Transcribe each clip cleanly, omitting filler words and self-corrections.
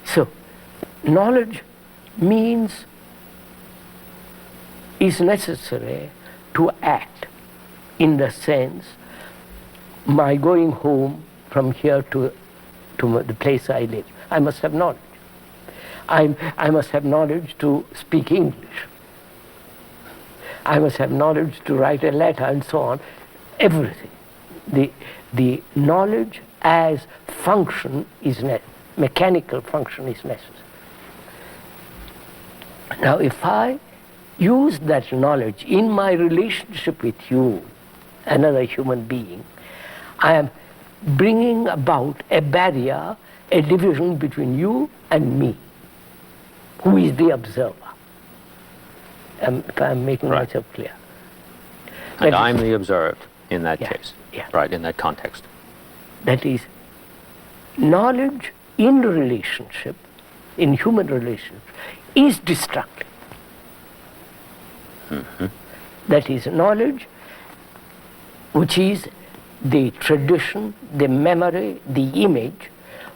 So, knowledge is necessary to act, in the sense, my going home from here to the place I live, I must have knowledge. I must have knowledge to speak English. I must have knowledge to write a letter, and so on. Everything. The knowledge as function is mechanical function is necessary. Now, if I use that knowledge in my relationship with you, another human being, I am bringing about a barrier, a division between you and me, who is the observer. If I'm making myself clear. And I'm the observed in that case. Yeah. Right, in that context. That is, knowledge in relationship, in human relationship, is destructive. That is, knowledge which is the tradition, the memory, the image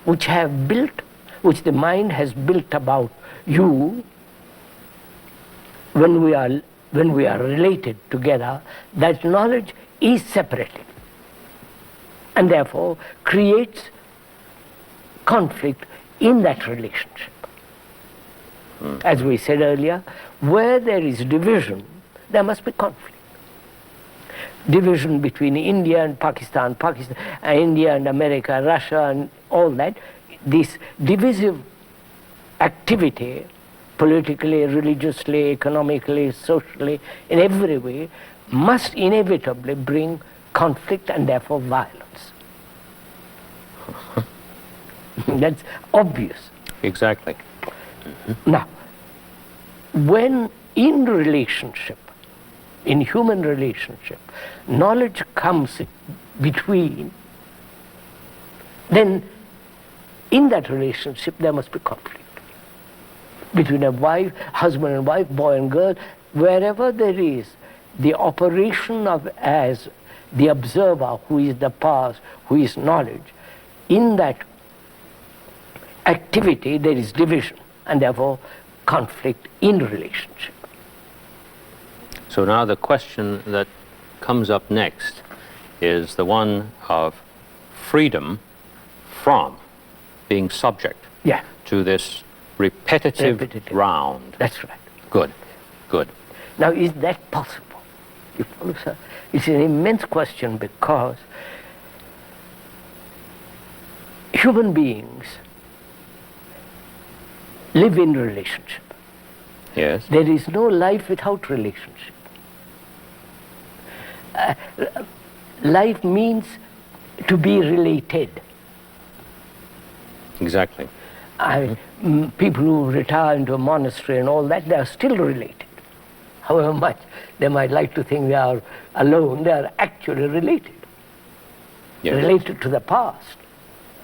which the mind has built about you when we are related together. That knowledge is separated and therefore creates conflict in that relationship. As we said earlier, where there is division, there must be conflict. Division between India and Pakistan, India and America, Russia and all that, this divisive activity, politically, religiously, economically, socially, in every way, must inevitably bring conflict and therefore violence. That's obvious. Exactly. Now, when in relationship, in human relationship, knowledge comes between, then in that relationship there must be conflict. Between a wife, husband and wife, boy and girl, wherever there is the operation of as the observer, who is the past, who is knowledge, in that activity there is division and therefore conflict in relationship. So now the question that comes up next is the one of freedom from being subject to this repetitive round. That's right. Good, good. Now, is that possible? You follow, sir? It's an immense question, because human beings live in relationship. Yes. There is no life without relationship. Life means to be related. Exactly. People who retire into a monastery and all that, they are still related. However much they might like to think they are alone, they are actually related. Yes. Related to the past.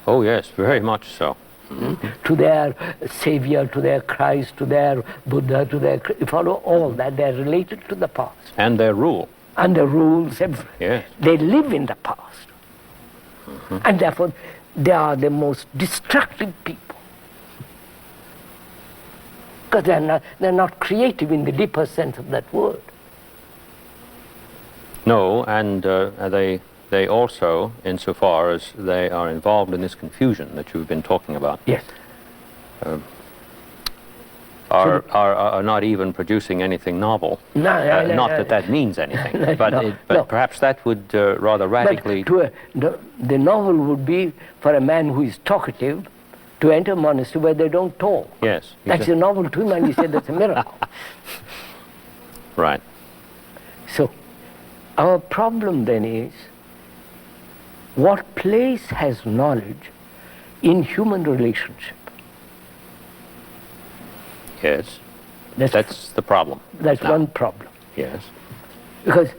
Oh yes, very much so. To their Savior, to their Christ, to their Buddha, to their... You follow all that, they are related to the past. And their rule. And the rules, everything. Yes. They live in the past. And therefore, they are the most destructive people. Because they're not creative in the deeper sense of that word. No, and they also, insofar as they are involved in this confusion that you've been talking about, yes, are not even producing anything novel. Not that that means anything, but perhaps that would rather radically... the novel would be for a man who is talkative to enter a monastery where they don't talk. Yes. That's a novel to him, and he said that's a miracle. Right. So, our problem then is, what place has knowledge in human relationship? Yes. That's the problem. That's one problem. Yes. Because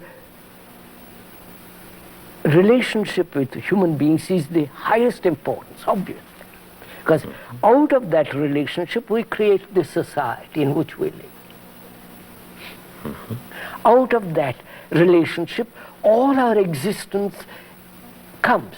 relationship with human beings is the highest importance, obviously. Because out of that relationship we create the society in which we live. Out of that relationship all our existence comes.